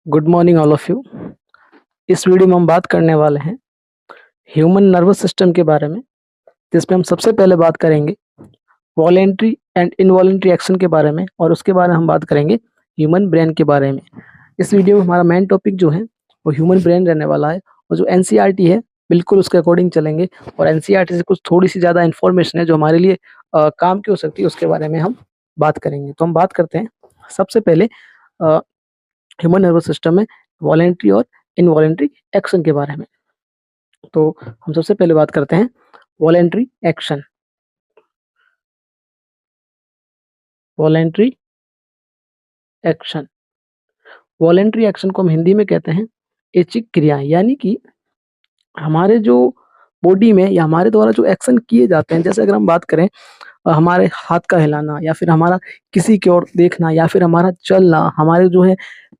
Good morning all of you. इस video में हम बात करने वाले हैं ह्यूमन नर्वस सिस्टम के बारे में, जिसमें हम सबसे पहले बात करेंगे वॉलेंट्री एंड इनवॉलेंट्री एक्शन के बारे में, और उसके बाद हम बात करेंगे ह्यूमन ब्रेन के बारे में। इस वीडियो में हमारा मेन टॉपिक जो है वो ह्यूमन ब्रेन रहने वाला है, और जो एनसीईआरटी है बिल्कुल उसके अकॉर्डिंग चलेंगे, और एनसीईआरटी से कुछ थोड़ी सी ज़्यादा इन्फॉर्मेशन है जो हमारे लिए काम की हो सकती है, उसके बारे में हम बात करेंगे। तो हम बात करते हैं सबसे पहले ह्यूमन नर्वस सिस्टम में वॉलेंट्री और इनवॉलेंट्री एक्शन के बारे में। तो हम सबसे पहले बात करते हैं voluntary action. Voluntary action voluntary action को हम हिंदी में कहते हैं ऐच्छिक क्रियाएं, यानी कि हमारे जो बॉडी में या हमारे द्वारा जो एक्शन किए जाते हैं। जैसे अगर हम बात करें हमारे हाथ का हिलाना, या फिर हमारा किसी की ओर देखना, या फिर हमारा चलना, हमारे जो है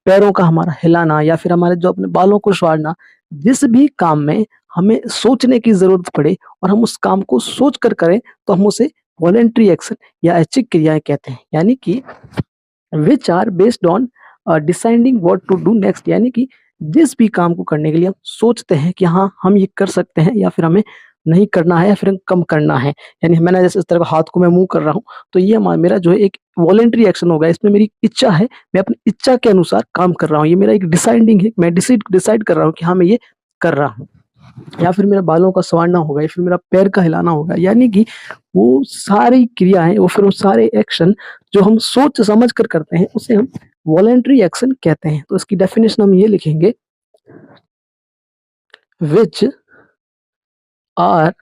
पैरों का हमारा हिलाना, या फिर हमारे जो अपने बालों को संवारना, जिस भी काम में हमें सोचने की जरूरत पड़े और हम उस काम को सोच कर करें, तो हम उसे वॉलेंट्री एक्शन या ऐच्छिक क्रियाएं कहते हैं। यानी कि which are based on deciding what to do next, यानी कि जिस भी काम को करने के लिए हम सोचते हैं कि हाँ हम ये कर सकते हैं, या फिर हमें नहीं करना है, या फिर कम करना है। यानी मैंने जैसे इस तरह का हाथ को मैं मूव कर रहा हूँ, तो ये मेरा जो है एक वॉलेंट्री एक्शन होगा। इसमें मेरी इच्छा है, मैं अपनी इच्छा के अनुसार काम कर रहा हूँ। ये मेरा एक डिसाइडिंग है, मैं डिसाइड कर रहा हूँ कि हाँ मैं ये कर रहा हूँ। या फिर मेरा बालों का संवारना होगा, या फिर मेरा पैर का हिलाना होगा। यानी कि वो सारी क्रियाएं, वो फिर वो सारे एक्शन जो हम सोच समझ कर करते हैं, उसे हम वॉलेंट्री एक्शन कहते हैं। तो इसकी डेफिनेशन हम ये लिखेंगे, which are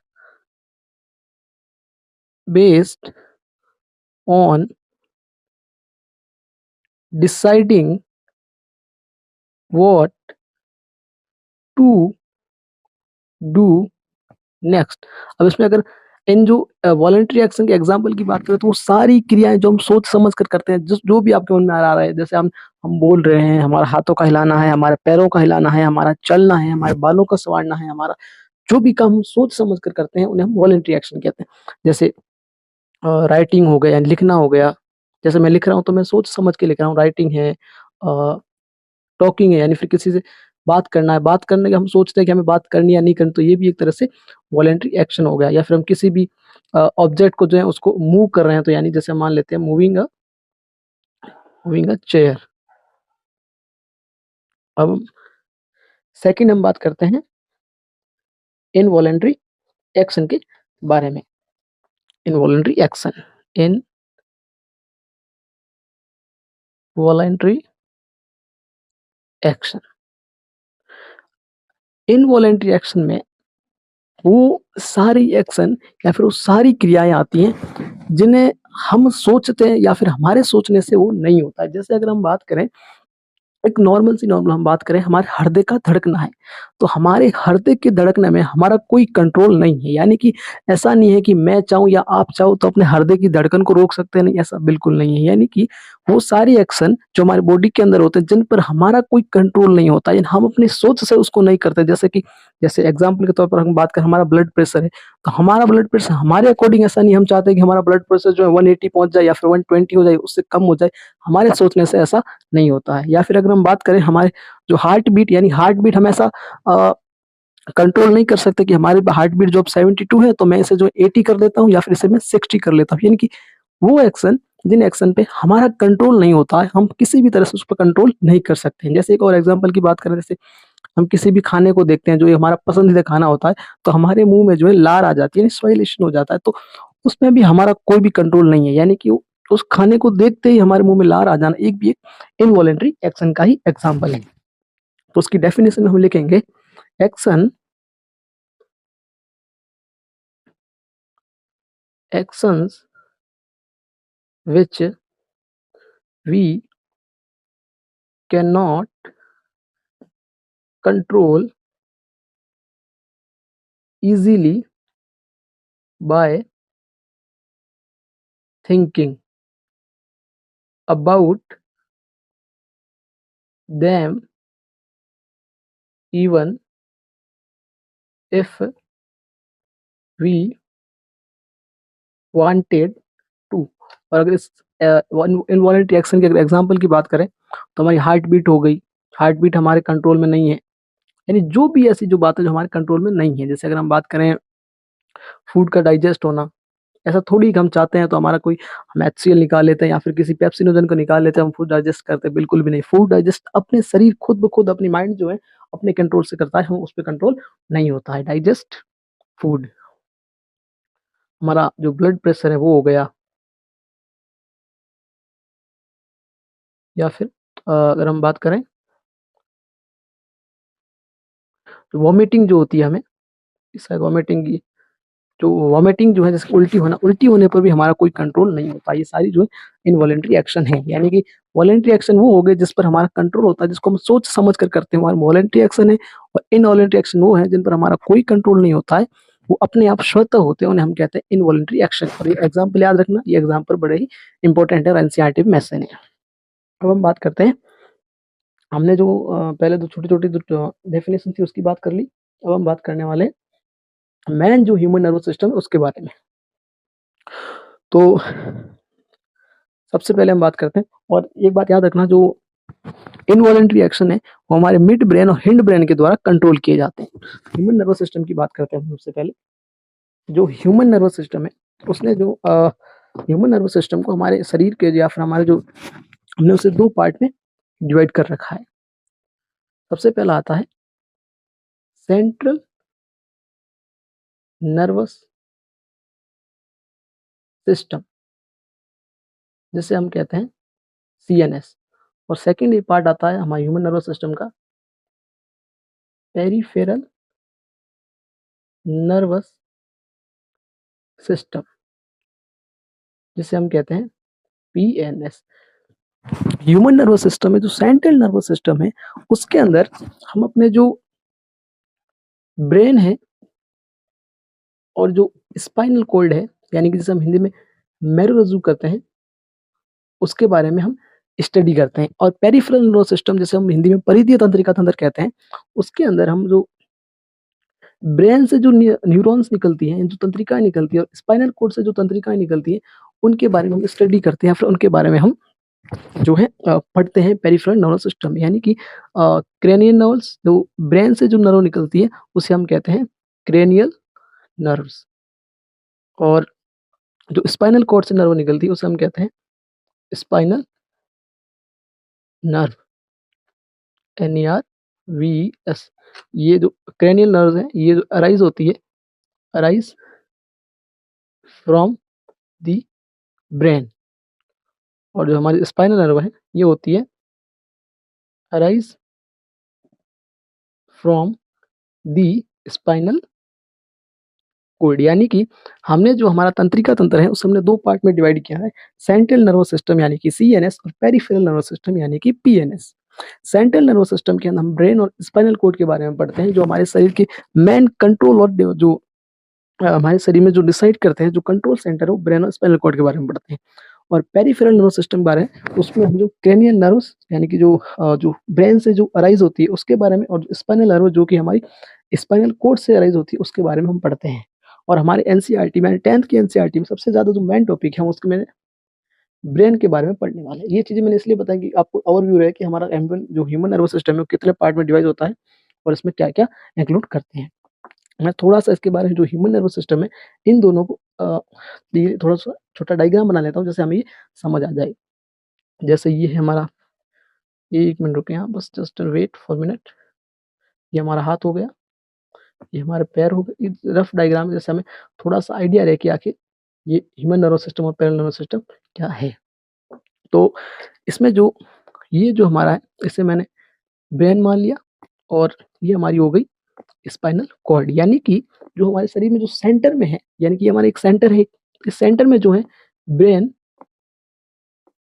based on deciding what to do next. अब इसमें अगर इन जो वॉलेंट्री एक्शन के एग्जाम्पल की बात करें, तो वो सारी क्रियाएं जो हम सोच समझ कर करते हैं, जो भी आपके मन में आ रहा है, जैसे हम बोल रहे हैं, हमारा हाथों का हिलाना है, हमारे पैरों का हिलाना है, हमारा चलना है, हमारे बालों का संवारना है, हमारा जो भी काम हम सोच समझ कर करते हैं, उन्हें हम वॉलेंट्री एक्शन कहते हैं। जैसे राइटिंग हो गया, लिखना हो गया। जैसे मैं लिख रहा हूँ तो मैं सोच समझ के लिख रहा हूँ, राइटिंग है। टॉकिंग है, यानी फिर किसी से बात करना है, बात करने के हम सोचते हैं कि हमें बात करनी या नहीं करनी, तो ये भी एक तरह से वॉलेंट्री एक्शन हो गया। या फिर हम किसी भी ऑब्जेक्ट को जो है उसको मूव कर रहे हैं, तो यानी जैसे मान लेते हैं मूविंग अ चेयर। अब सेकंड हम बात करते हैं इनवॉलेंट्री एक्शन के बारे में। Involuntary action, involuntary action. Involuntary action में वो सारी एक्शन या फिर वो सारी क्रियाएं आती हैं जिन्हें हम सोचते हैं, या फिर हमारे सोचने से वो नहीं होता है। जैसे अगर हम बात करें, एक नॉर्मल हम बात करें, हमारे हृदय का धड़कना है, तो हमारे हृदय के धड़कने में हमारा कोई कंट्रोल नहीं है। यानी कि ऐसा नहीं है कि मैं चाहूँ या आप चाहो तो अपने हृदय की धड़कन को रोक सकते हैं, नहीं, ऐसा बिल्कुल नहीं है। यानी कि वो सारी एक्शन जो हमारी बॉडी के अंदर होते हैं, जिन पर हमारा कोई कंट्रोल नहीं होता, यानी हम अपनी सोच से उसको नहीं करते। जैसे एग्जाम्पल के तौर पर हम बात करें, हमारा ब्लड प्रेशर है, तो हमारा ब्लड प्रेशर हमारे अकॉर्डिंग ऐसा नहीं, हम चाहते हैं कि हमारा ब्लड प्रेशर जो है 180 पहुंच जाए, या फिर 120 हो जाए, उससे कम हो जाए। हमारे सोचने से ऐसा नहीं होता है। या फिर अगर हम बात करें हमारे जो हार्ट बीट, यानी हार्ट बीट हमेशा कंट्रोल नहीं कर सकते कि हमारे हार्ट बीट जो अब 72 है, तो मैं इसे जो 80 कर देता हूँ, या फिर इसे मैं 60 कर लेता हूँ। यानी कि वो एक्शन, जिन एक्शन पे हमारा कंट्रोल नहीं होता है, हम किसी भी तरह से उस पर कंट्रोल नहीं कर सकते हैं। जैसे एक और एग्जांपल की बात करें, जैसे हम किसी भी खाने को देखते हैं जो ये हमारा पसंदीदा खाना होता है, तो हमारे मुंह में जो है लार आ जाती है, स्वाइलेशन हो जाता है, तो उसमें भी हमारा कोई भी कंट्रोल नहीं है। यानी कि उस खाने को देखते ही हमारे मुंह में लार आ जाना एक भी एक इनवॉलेंट्री एक्शन का ही एग्जाम्पल है। तो उसकी डेफिनेशन में हम लिखेंगे, action actions which we cannot control easily by thinking about them, even if we wanted to। और अगर इस इनवॉलेंट्री एक्शन के अगर एग्जाम्पल की बात करें, तो हमारी हार्ट बीट हो गई, हार्ट बीट हमारे कंट्रोल में नहीं है, यानी जो भी ऐसी जो बातें जो हमारे कंट्रोल में नहीं है। जैसे अगर हम बात करें फूड का डाइजेस्ट होना, ऐसा थोड़ी कि हम चाहते हैं तो हमारा कोई हम HCl निकाल लेते हैं या फिर किसी पेप्सिनोजन को निकाल लेते हैं, हम फूड डाइजेस्ट करते हैं, बिल्कुल भी नहीं। फूड डाइजेस्ट अपने शरीर खुद ब खुद अपनी माइंड जो है अपने कंट्रोल से करता है, हम उस पर कंट्रोल नहीं होता है। डाइजेस्ट फूड, हमारा जो ब्लड प्रेशर है वो हो गया, या फिर अगर हम बात करें तो वॉमिटिंग जो होती है हमें, वॉमिटिंग की जो वॉमिटिंग जो है, जैसे उल्टी होना, उल्टी होने पर भी हमारा कोई कंट्रोल नहीं होता। ये सारी जो है इनवॉलेंट्री एक्शन है, यानी कि वॉलेंट्री एक्शन वो हो गए जिस पर हमारा कंट्रोल होता है, जिसको हम सोच समझ कर करते हैं, हमारा वॉलेंट्री एक्शन है। और इनवॉलेंट्री एक्शन वो है जिन पर हमारा कोई कंट्रोल नहीं होता है, वो अपने आप स्वतः होते हैं, उन्हें हम कहते हैं इनवॉलेंट्री एक्शन। और ये एग्जाम्पल याद रखना, ये एग्जाम्पल बड़े ही इंपॉर्टेंट है और एनसीईआरटी में मैंशन है। अब हम बात करते हैं, हमने जो पहले दो छोटी छोटी जो डेफिनेशन थी उसकी बात कर ली। अब हम बात करने वाले मैन जो ह्यूमन नर्वस सिस्टम है उसके बारे में। तो सबसे पहले हम बात करते हैं, और एक बात याद रखना, जो इनवॉलेंट्री एक्शन है वो हमारे मिड ब्रेन और हिंड ब्रेन के द्वारा कंट्रोल किए जाते हैं। ह्यूमन नर्वस सिस्टम की बात करते हैं सबसे पहले। जो ह्यूमन नर्वस सिस्टम है उसने जो ह्यूमन नर्वस सिस्टम को हमारे शरीर के या फिर हमारे जो, हमने उसे दो पार्ट में डिवाइड कर रखा है। सबसे पहला आता है सेंट्रल नर्वस सिस्टम, जिसे हम कहते हैं CNS। और सेकेंड पार्ट आता है हमारे ह्यूमन नर्वस सिस्टम का पेरिफेरल नर्वस सिस्टम, जिसे हम कहते हैं PNS। ह्यूमन नर्वस सिस्टम में जो सेंट्रल नर्वस सिस्टम है उसके अंदर हम अपने जो ब्रेन है और जो स्पाइनल कॉर्ड है, यानी कि जिसे हम हिंदी में मेरुरज्जु कहते हैं, उसके बारे में हम स्टडी करते हैं। और पेरिफेरल नर्वस सिस्टम, जिसे हम हिंदी में परिधीय तंत्रिका तंत्र कहते हैं, उसके अंदर हम जो ब्रेन से जो न्यूरॉन्स निकलती हैं, जो तंत्रिकाएं निकलती है, और स्पाइनल कॉर्ड से जो तंत्रिकाएं निकलती हैं, उनके बारे में हम स्टडी करते हैं, फिर उनके बारे में हम जो है पढ़ते हैं पेरिफेरल नर्वस सिस्टम। यानी कि क्रेनियल नर्व्स, जो ब्रेन से जो नर्व निकलती है उसे हम कहते हैं क्रेनियल नर्व्स। और जो स्पाइनल कॉर्ड से नर्व निकलती है उसे हम कहते हैं स्पाइनल नर्व, NERVS। ये जो क्रेनियल नर्व्स हैं ये जो अराइज होती है, अराइज फ्रॉम द ब्रेन। और जो हमारी स्पाइनल नर्व है ये होती है arise from the spinal cord. यानी कि हमने जो हमारा तंत्रिका तंत्र है उसे हमने दो पार्ट में डिवाइड किया है, सेंट्रल नर्वस सिस्टम यानी कि CNS और पेरिफेरल नर्वस सिस्टम यानी कि PNS। सेंट्रल नर्वस सिस्टम के अंदर हम ब्रेन और स्पाइनल कॉर्ड के बारे में पढ़ते हैं, जो हमारे शरीर के मेन कंट्रोल और जो हमारे शरीर में जो डिसाइड करते हैं, जो कंट्रोल सेंटर है वो ब्रेन और स्पाइनल कॉर्ड के बारे में पढ़ते हैं। और पेरिफेरल नर्वस सिस्टम के बारे में उसमें हम जो क्रेनियल नर्व्स यानी कि जो ब्रेन से जो अराइज होती है उसके बारे में, और स्पाइनल नर्व जो कि हमारी स्पाइनल कॉर्ड से अराइज होती है उसके बारे में हम पढ़ते हैं। और हमारे NCERT में 10th की NCERT में सबसे ज़्यादा जो मेन टॉपिक है उसके में ब्रेन के बारे में पढ़ने वाले हैं। ये चीज़ें मैंने इसलिए बताई कि आपको ओवरव्यू रहे कि हमारा जो ह्यूमन नर्वस सिस्टम है वो कितने पार्ट में डिवाइड होता है और इसमें क्या-क्या इंक्लूड करते हैं। मैं थोड़ा-सा इसके बारे में, जो ह्यूमन नर्वस सिस्टम है, इन दोनों को ये थोड़ा-सा छोटा डायग्राम बना लेता हूँ, जिससे हमें ये समझ आ जाए। जैसे ये है हमारा, ये 1 मिनट रुकिए यहाँ, बस जस्ट वेट फॉर मिनट। ये हमारा हाथ हो गया, ये हमारे पैर हो गए। ये रफ डायग्राम है, जैसे हमें थोड़ा-सा आइडिया रहे कि आखिर ये ह्यूमन नर्वस सिस्टम और पैरेलल नर्वस सिस्टम क्या है। तो इसमें जो ये जो हमारा है, इसे मैंने ब्रेन मान लिया, और ये हमारी हो गई स्पाइनल कॉर्ड। यानी कि जो हमारे शरीर में जो सेंटर में है, यानी कि हमारा एक सेंटर है, इस सेंटर में जो है ब्रेन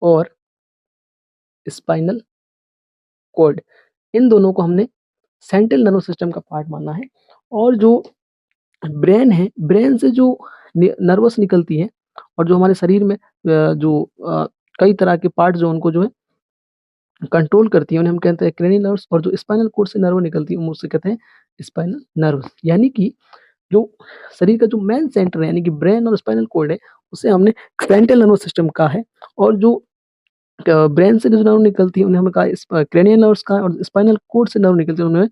और स्पाइनल कॉर्ड, इन दोनों को हमने सेंट्रल नर्वस सिस्टम का पार्ट माना है। और जो ब्रेन है, ब्रेन से जो नर्वस निकलती है, और जो हमारे शरीर में कई तरह के पार्ट जो उनको जो है कंट्रोल करती है, उन्हें हम कहते हैं क्रेनियल नर्व्स। और जो स्पाइनल कॉर्ड से नर्व निकलती है उसे कहते हैं स्पाइनल नर्व्स। यानी कि जो शरीर का जो मेन सेंटर है, यानी कि ब्रेन और स्पाइनल कॉर्ड है, उसे हमने सेंट्रल नर्वस सिस्टम कहा है। और जो ब्रेन से जो नर्व निकलती है उन्हें हमने कहा क्रेनियल नर्व्स कहा, और स्पाइनल कोड से नर्व निकलते हैं उन्हें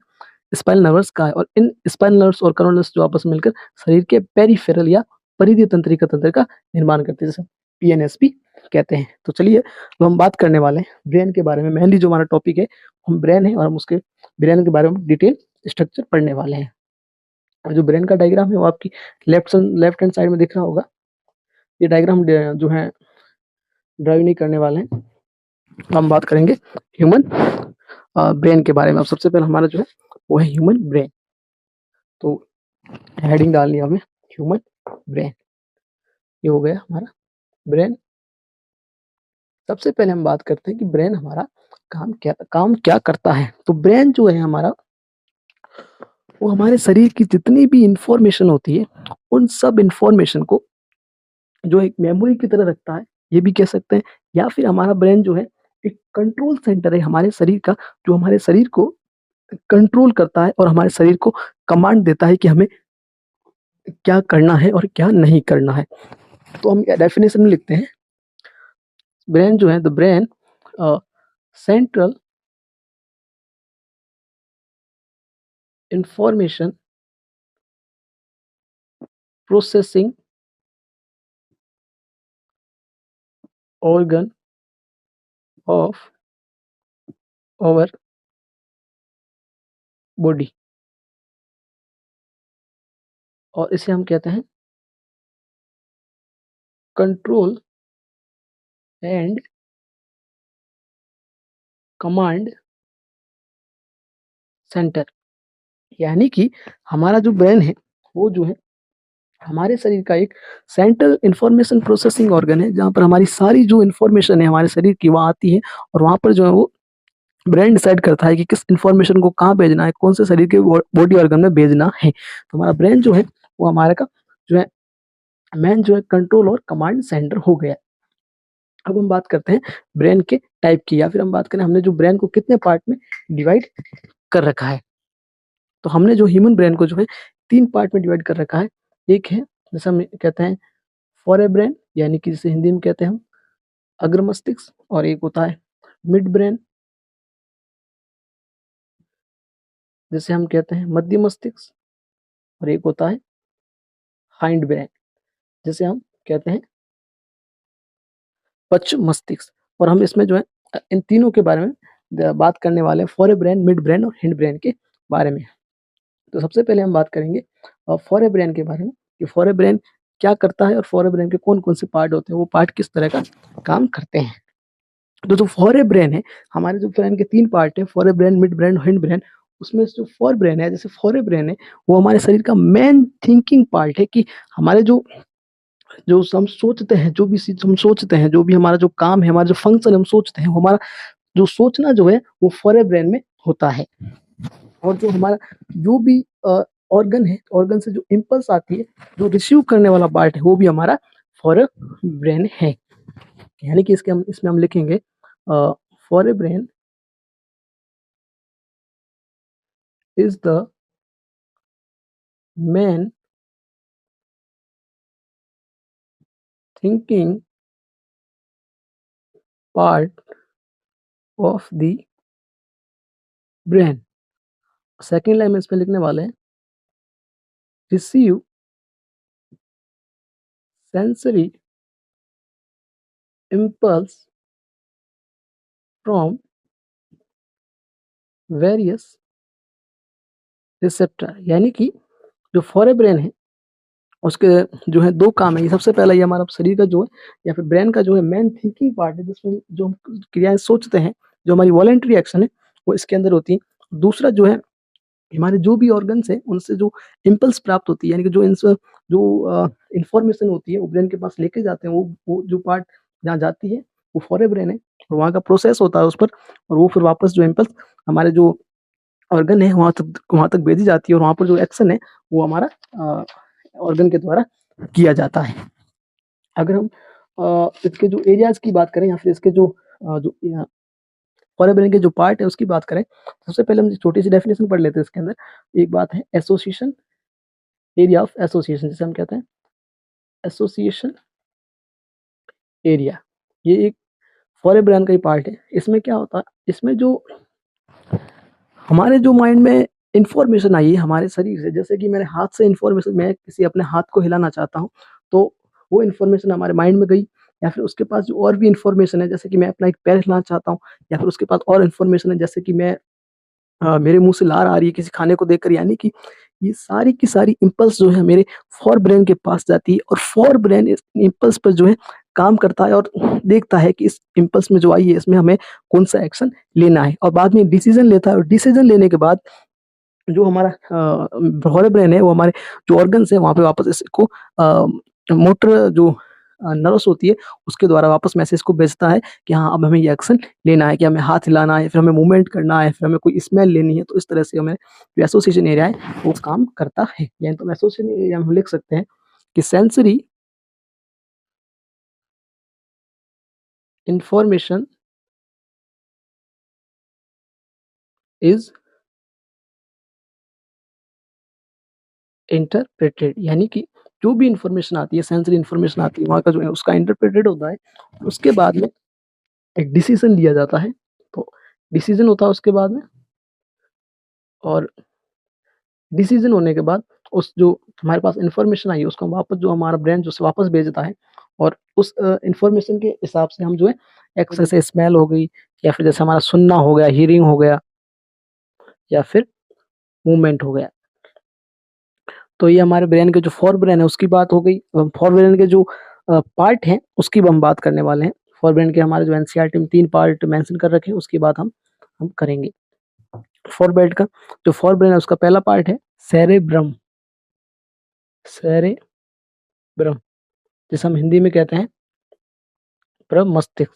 स्पाइनल नर्व्स कहा है। और इन स्पाइनल नर्व्स और करोनल नर्व्स जो आपस में मिलकर शरीर के पेरिफेरल या परिधीय तंत्रिका तंत्र का निर्माण करते हैं, जैसे पीएनएसपी कहते हैं। तो चलिए, अब हम बात करने वाले हैं ब्रेन के बारे में। मेनली जो हमारा टॉपिक है हम ब्रेन है, और हम उसके ब्रेन के बारे में डिटेल स्ट्रक्चर पढ़ने वाले हैं। और जो ब्रेन का डायग्राम है वो आपकी लेफ्ट हैंड साइड में दिख रहा होगा। ये डायग्राम जो है ड्राइव नहीं करने वाले हैं, हम बात करेंगे ह्यूमन ब्रेन के बारे में। अब सबसे पहले हमारा जो है वो है ह्यूमन ब्रेन। तो हेडिंग डालनी है हमें ह्यूमन ब्रेन, ये हो गया हमारा ब्रेन। सबसे पहले हम बात करते हैं कि ब्रेन हमारा काम क्या करता है। तो ब्रेन जो है हमारा, वो हमारे शरीर की जितनी भी इंफॉर्मेशन होती है उन सब इंफॉर्मेशन को जो एक मेमोरी की तरह रखता है, ये भी कह सकते हैं। या फिर हमारा ब्रेन जो है एक कंट्रोल सेंटर है हमारे शरीर का, जो हमारे शरीर को कंट्रोल करता है और हमारे शरीर को कमांड देता है कि हमें क्या करना है और क्या नहीं करना है। तो हम डेफिनेशन में लिखते हैं, ब्रेन जो है the brain central information processing organ of our body, और इसे हम कहते हैं कंट्रोल एंड कमांड सेंटर। यानी कि हमारा जो ब्रेन है वो जो है हमारे शरीर का एक सेंट्रल इंफॉर्मेशन प्रोसेसिंग ऑर्गन है, जहाँ पर हमारी सारी जो इंफॉर्मेशन है हमारे शरीर की वहाँ आती है, और वहाँ पर जो है वो ब्रेन डिसाइड करता है कि किस इंफॉर्मेशन को कहाँ भेजना है, कौन से शरीर के बॉडी ऑर्गन में भेजना है। तो हमारा ब्रेन जो है वो हमारे का जो है मेन जो है कंट्रोल और कमांड सेंटर हो गया। अब हम बात करते हैं ब्रेन के टाइप की, या फिर हम बात करें हमने जो ब्रेन को कितने पार्ट में डिवाइड कर रखा है। तो हमने जो ह्यूमन ब्रेन को जो है 3 पार्ट में डिवाइड कर रखा है। एक है जैसे हम कहते हैं फोरे ब्रेन, यानी कि जिसे हिंदी में कहते हैं हम अग्र मस्तिष्क, और एक होता है मिड ब्रेन, जिसे हम कहते हैं मध्य मस्तिष्क, और एक होता है हाइंड ब्रेन, जिसे हम कहते हैं पश्च मस्तिष्क। और हम इसमें जो है इन तीनों के बारे में बात करने वाले हैं, फोरे ब्रेन, मिड ब्रेन और हिंड ब्रेन के बारे में। तो सबसे पहले हम बात करेंगे फोरे ब्रेन के बारे में, कि फोरे ब्रेन क्या करता है और फोरे ब्रेन के कौन कौन से पार्ट होते हैं, वो पार्ट किस तरह का काम करते हैं। तो जो फोरे ब्रेन है, हमारे जो ब्रेन के 3 पार्ट है, फोरे brain, mid brain, hind brain. उसमें जो फोर ब्रेन है, जैसे फोरे ब्रेन है वो हमारे शरीर का मेन थिंकिंग पार्ट है, कि हमारे जो जो हम सोचते हैं, जो भी चीज हम सोचते हैं, जो भी हमारा जो काम है, हमारा जो फंक्शन हम सोचते हैं, वो हमारा जो सोचना जो है वो फोरे ब्रेन में होता है। और जो हमारा जो भी ऑर्गन है, ऑर्गन से जो इम्पल्स आती है, जो रिसीव करने वाला पार्ट है, वो भी हमारा फोरे ब्रेन है। यानी कि इसमें हम लिखेंगे फोरे brain is the main thinking part of the brain। Second line में इस पे लिखने वाले हैं receive sensory impulse from various receptor. यानी कि जो फोरे ब्रेन है उसके जो है 2 काम है। सबसे पहला ये हमारा शरीर का जो है या फिर ब्रेन का जो है मेन थिंकिंग पार्ट है, जिसमें जो हम क्रियाएं सोचते हैं, जो हमारी वॉलेंट्री एक्शन है वो इसके अंदर होती है। दूसरा जो है हमारे जो भी ऑर्गन्स हैं उनसे जो इम्पल्स प्राप्त होती है, यानी कि जो इंफॉर्मेशन होती है वो ब्रेन के पास लेके जाते हैं, वो जो पार्ट जहाँ जाती है वो फोरे ब्रेन है, और वहाँ का प्रोसेस होता है उस पर, और वो फिर वापस जो इम्पल्स हमारे जो ऑर्गन है वहाँ तक भेजी जाती है, और वहाँ पर जो एक्शन है वो हमारा ऑर्गन के द्वारा किया जाता है। अगर हम इसके जो एरियाज की बात करें, या फिर इसके जो फोरे ब्रेन के जो पार्ट है उसकी बात करें, सबसे पहले हम छोटी सी डेफिनेशन पढ़ लेते हैं इसके अंदर। एक बात है एसोसिएशन, एरिया ऑफ एसोसिएशन, जिसे हम कहते हैं एसोसिएशन एरिया। ये एक फॉर ब्रेन का ही पार्ट है। इसमें क्या होता है, इसमें जो हमारे जो माइंड में इंफॉर्मेशन आई है हमारे शरीर से, जैसे कि मेरे हाथ से इंफॉर्मेशन, मैं किसी अपने हाथ को हिलाना चाहता हूँ, तो वो इंफॉर्मेशन हमारे माइंड में गई, या फिर उसके पास जो और भी इंफॉर्मेशन है, जैसे कि मैं अपना एक पैर हिलाना चाहता हूँ, या फिर उसके पास और इंफॉर्मेशन है, जैसे कि मेरे मुंह से लार आ रही है किसी खाने को देखकर, यानी कि ये सारी की सारी इम्पल्स जो है मेरे फॉर ब्रेन के पास जाती है, और फॉर ब्रेन इस इम्पल्स पर जो है काम करता है, और देखता है कि इस इम्पल्स में जो आई है इसमें हमें कौन सा एक्शन लेना है, और बाद में डिसीजन लेता है, और डिसीजन लेने के बाद जो हमारा फॉर ब्रेन है वो हमारे जो ऑर्गन्स है वहाँ पे वापस इसको मोटर जो नर्व्स होती है उसके द्वारा वापस मैसेज को भेजता है कि हाँ अब हमें ये एक्शन लेना है, कि हमें हाथ हिलाना है, फिर हमें मूवमेंट करना है, फिर हमें कोई स्मेल लेनी है। तो इस तरह से हमें जो एसोसिएशन एरिया है वो काम करता है। यानी तो एसोसिएशन एरिया में हम लिख सकते हैं कि सेंसरी इंफॉर्मेशन इज इंटरप्रेटेड, यानी कि जो भी इंफॉर्मेशन आती है, सेंसरी इंफॉर्मेशन आती है, वहाँ का जो है उसका इंटरप्रेटेड होता है, उसके बाद में एक डिसीजन लिया जाता है। तो डिसीजन होता है उसके बाद में, और डिसीजन होने के बाद उस जो हमारे पास इंफॉर्मेशन आई है उसको वापस जो हमारा ब्रेन जो वापस भेजता है, और उस इंफॉर्मेशन के हिसाब से हम जो है एक्स जैसे स्मेल हो गई, या फिर जैसे हमारा सुनना हो गया, हियरिंग हो गया, या फिर मूवमेंट हो गया। तो ये हमारे ब्रेन के जो फॉर ब्रेन है उसकी बात हो गई। फॉर ब्रेन के जो पार्ट हैं उसकी हम बात करने वाले हैं। फॉर ब्रेन के हमारे जो एनसीईआरटी में 3 पार्ट मेंशन कर रखे हैं उसकी बात हम करेंगे। फॉर ब्रेन का जो फॉर ब्रेन है उसका पहला पार्ट है सेरेब्रम। सेरेब्रम, जिसे हम हिंदी में कहते हैं प्रमस्तिष्क।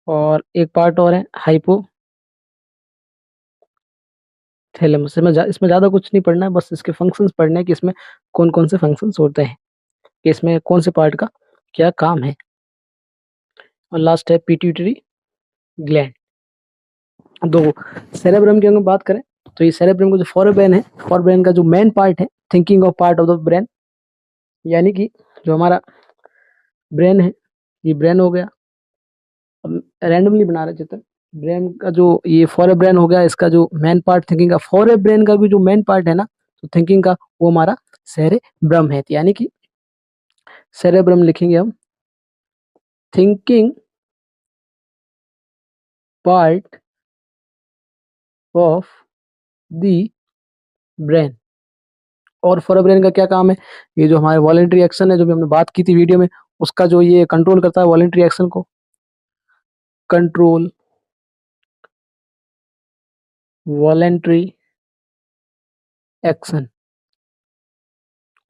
और एक पार्ट और है हाइपोथैलेमस। इसमें ज़्यादा कुछ नहीं पढ़ना है, बस इसके फंक्शंस पढ़ने हैं कि इसमें कौन-कौन से फंक्शंस होते हैं, कि इसमें कौन से पार्ट का क्या काम है। और लास्ट है पिट्यूटरी ग्लैंड। दो सेरेब्रम की अगर बात करें तो ये सेरेब्रम का जो फोरब्रेन है, फोरब्रेन का जो मेन पार्ट है thinking of part of the brain, यानी कि जो हमारा ब्रेन है, ये ब्रेन हो गया। अब रैंडमली बना रहे चित्र। ब्रेन का जो ये फोरब्रेन हो गया, इसका जो मेन पार्ट थिंकिंग का, फोरब्रेन का भी जो मेन पार्ट है ना तो थिंकिंग का, वो हमारा सेरेब्रम है। यानी कि सेरेब्रम लिखेंगे हम thinking part of the brain. और फोरब्रेन का क्या काम है, ये जो हमारे वॉलेंट्री एक्शन है जो भी हमने बात की थी वीडियो में, उसका जो ये कंट्रोल करता है वॉलेंट्री एक्शन को, कंट्रोल वॉलेंट्री एक्शन।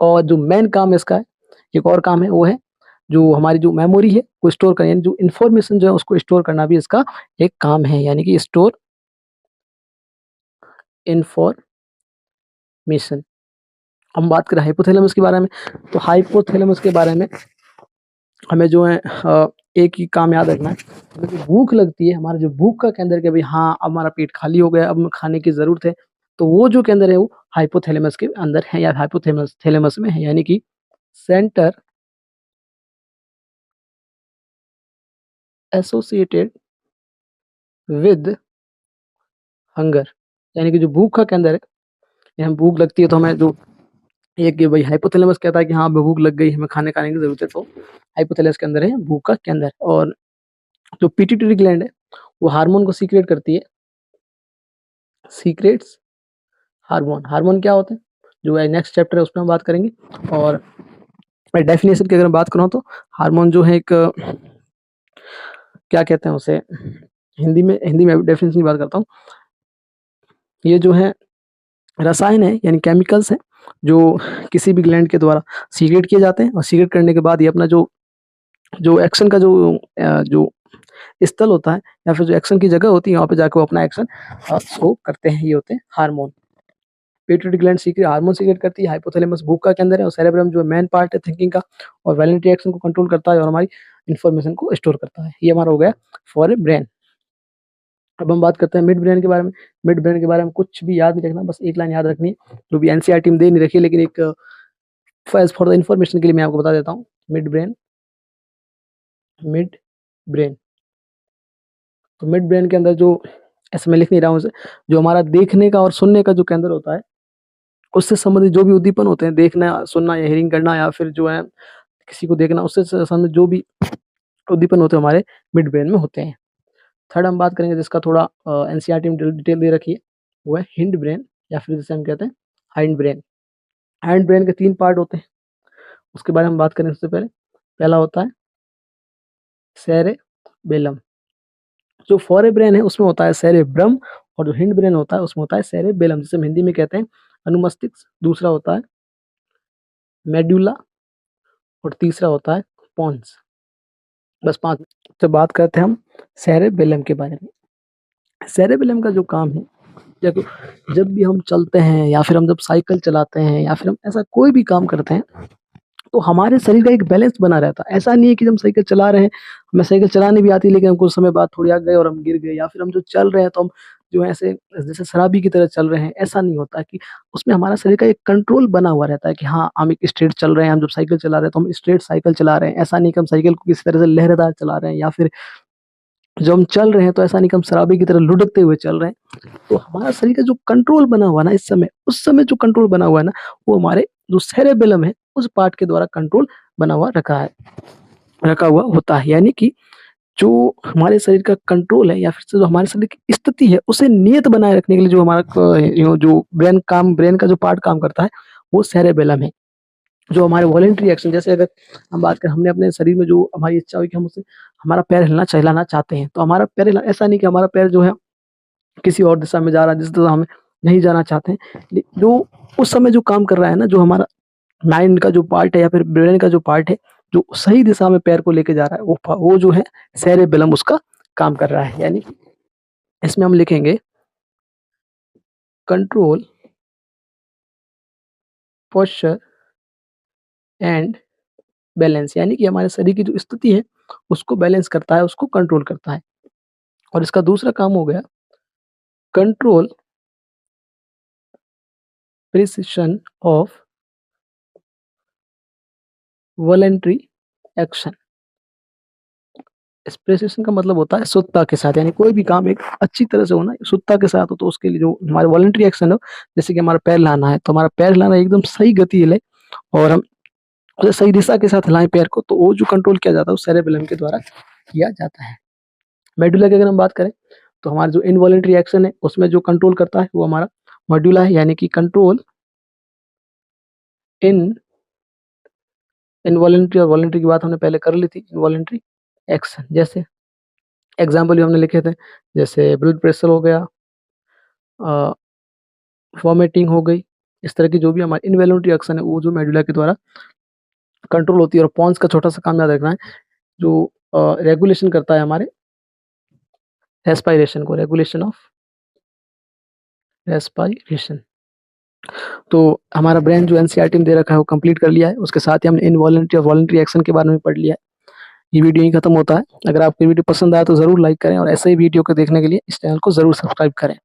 और जो मेन काम है इसका है, एक और काम है वो है जो हमारी जो मेमोरी है वो स्टोर करना, यानी जो इन्फॉर्मेशन जो है उसको स्टोर करना भी इसका एक काम है, यानी कि स्टोर इन्फॉर्मेशन। हम बात करें हाइपोथैलेमस के बारे में, तो हाइपोथैलेमस के बारे में हमें जो है एक ही काम याद रखना है। हमें जो भूख लगती है, हमारा जो भूख का केंद्र कि भाई हाँ अब हमारा पेट खाली हो गया, अब हमें खाने की ज़रूरत है, तो वो जो केंद्र है वो हाइपोथैलेमस के अंदर है, या हाइपोथैलेमस थैलेमस में है, यानी कि सेंटर एसोसिएटेड विद हंगर। यानी कि जो भूख का केंद्र है, ये हमें भूख लगती है तो हमें जो ये कि भाई हाइपोथैलेमस कहता है कि हाँ हमें भूख लग गई, हमें खाने खाने की ज़रूरत है, तो हाइपोथैलेमस के अंदर है भूख का केंद्र। और जो पिट्यूटरी ग्लैंड है वो हार्मोन को सीक्रेट करती है, सीक्रेट्स हार्मोन। हार्मोन क्या होते हैं जो है नेक्स्ट चैप्टर है उसमें हम बात करेंगे। और डेफिनेशन की अगर मैं बात करूँ तो हार्मोन जो है एक क्या कहते हैं उसे, हिंदी में डेफिनेशन की बात करता हूँ। ये जो है रसायन है, यानी केमिकल्स हैं जो किसी भी ग्लैंड के द्वारा सीक्रेट किए जाते हैं, और सीक्रेट करने के बाद ये अपना जो जो एक्शन का जो स्थल होता है, या फिर जो एक्शन की जगह होती है वहाँ पे जाकर वो अपना एक्शन शो करते हैं। ये होते हैं hormone. Pituitary gland secret hormone secrete करती है, हाइपोथैलेमस भूख का केंद्र है, और सेरेब्रम जो मेन पार्ट है थिंकिंग का, और वैलेंट्री एक्शन को कंट्रोल करता है और हमारी इन्फॉर्मेशन को स्टोर करता है। ये हमारा हो गया फॉर ए ब्रेन। अब हम बात करते हैं मिड ब्रेन के बारे में। मिड ब्रेन के बारे में कुछ भी याद नहीं रखना, बस एक लाइन याद रखनी है जो भी एनसीईआरटी में दे नहीं रखी है, लेकिन एक फॉर द इन्फॉर्मेशन के लिए मैं आपको बता देता हूँ। मिड ब्रेन, मिड ब्रेन तो मिड ब्रेन के अंदर जो, ऐसे मैं लिख नहीं रहा हूँ इसे, जो हमारा देखने का और सुनने का जो केंद्र होता है, उससे संबंधित जो भी उद्दीपन होते हैं, देखना, सुनना या हियरिंग करना या फिर जो है किसी को देखना, उससे संबंधित जो भी उद्दीपन होते हैं हमारे मिड ब्रेन में होते हैं। थर्ड हम बात करेंगे जिसका थोड़ा एनसीईआरटी में डिटेल दे रखी है, वो है हिंड ब्रेन या फिर जिसे हम कहते हैं हाइंड ब्रेन। हाइंड ब्रेन के 3 पार्ट होते हैं, उसके बारे में हम बात करें सबसे पहले। पहला होता है सेरेबेलम। जो फोरेब्रेन है उसमें होता है सेरेब्रम, और जो हिंड ब्रेन होता है उसमें होता है सेरेबेलम, जिसे हम हिंदी में कहते हैं अनुमस्तिष्क। दूसरा होता है मेडुला, और तीसरा होता है पोन्स। बस 5। तो बात करते हैं हम सेरेबेलम के बारे में। सेरेबेलम का जो काम है, देखो, जब भी हम चलते हैं या फिर हम जब साइकिल चलाते हैं या फिर हम ऐसा कोई भी काम करते हैं, तो हमारे शरीर का एक बैलेंस बना रहता है। ऐसा नहीं है कि जब हम साइकिल चला रहे हैं, हमें साइकिल चलानी भी आती है लेकिन हम कुछ समय बाद थोड़ी आगे गए और हम गिर गए, या फिर हम जो चल रहे हैं तो हम जो है ऐसे जैसे शराबी की तरह चल रहे हैं, ऐसा नहीं होता है। कि उसमें हमारा शरीर का एक कंट्रोल बना हुआ रहता है कि हाँ, हम एक स्ट्रेट चल रहे हैं। हम जब साइकिल चला रहे हैं तो हम स्ट्रेट साइकिल चला रहे हैं, ऐसा नहीं कि हम साइकिल को किसी तरह से लहरेदार चला रहे हैं, या फिर जब हम चल रहे हैं तो ऐसा नहीं कि हम शराबी की तरह लुढ़कते हुए चल रहे हैं। तो हमारा शरीर का जो कंट्रोल बना हुआ है ना इस समय, उस समय जो कंट्रोल बना हुआ है ना, वो हमारे जो सेरेबेलम है उस पार्ट के द्वारा कंट्रोल बना हुआ रखा हुआ होता है। यानी कि जो हमारे शरीर का कंट्रोल है या फिर से जो हमारे शरीर की स्थिति है उसे नियत बनाए रखने के लिए जो हमारा जो ब्रेन का जो पार्ट काम करता है, वो सेरेबेलम है। जो हमारे वॉलेंट्री एक्शन, जैसे अगर हम बात करें, हमने अपने शरीर में जो हमारी इच्छा हुई कि हम उसे हमारा पैर हिलाना चाहते हैं, तो हमारा पैर हिला, ऐसा नहीं कि हमारा पैर जो है किसी और दिशा में जा रहा है जिस दिशा हमें नहीं जाना चाहते हैं। जो उस समय जो काम कर रहा है ना, जो हमारा माइंड का जो पार्ट है या फिर ब्रेन का जो पार्ट है, जो सही दिशा में पैर को लेके जा रहा है, वो जो है सेरेबेलम उसका काम कर रहा है। यानी इसमें हम लिखेंगे कंट्रोल पोस्चर एंड बैलेंस। यानी कि हमारे शरीर की जो स्थिति है उसको बैलेंस करता है, उसको कंट्रोल करता है। और इसका दूसरा काम हो गया control precision of voluntary action. इस प्रिसिशन का मतलब होता है शुद्धता के साथ, यानी कोई भी काम एक अच्छी तरह से होना शुद्धता के साथ हो। तो उसके लिए जो हमारे वॉलेंट्री एक्शन हो, जैसे कि हमारा पैर हिलाना है, तो हमारा पैर हिलाना एकदम सही गति हिले और हम उसे सही दिशा के साथ हिलाएं पैर को, तो वो जो कंट्रोल किया जाता है वो सेरेबेलम के द्वारा किया जाता है। मेडुला की अगर हम बात करें, तो हमारा जो इनवॉलेंट्री एक्शन है उसमें जो कंट्रोल करता है वो हमारा मेडुला है। यानी कि कंट्रोल इनवॉलेंट्री और वॉलेंट्री की बात हमने पहले कर ली थी। इनवॉलेंट्री एक्शन, जैसे एग्जाम्पल भी हमने लिखे थे, जैसे ब्लड प्रेशर हो गया, वॉमिटिंग हो गई। इस तरह की जो भी हमारी इनवॉलेंट्री एक्शन है वो जो मेडुला के द्वारा कंट्रोल होती है। और पॉन्स का छोटा सा काम याद रखना है, जो रेगुलेशन करता है हमारे रेस्पायरेशन को, रेगुलेशन ऑफ रेस्पायरेशन। तो हमारा ब्रेन जो एनसीईआरटी में दे रखा है वो कंप्लीट कर लिया है। उसके साथ ही हमने इनवॉलेंट्री और वॉलेंट्री एक्शन के बारे में पढ़ लिया है। ये वीडियो यहीं खत्म होता है। अगर आपको वीडियो पसंद आया तो जरूर लाइक करें, और ऐसे ही वीडियो को देखने के लिए इस चैनल को जरूर सब्सक्राइब करें।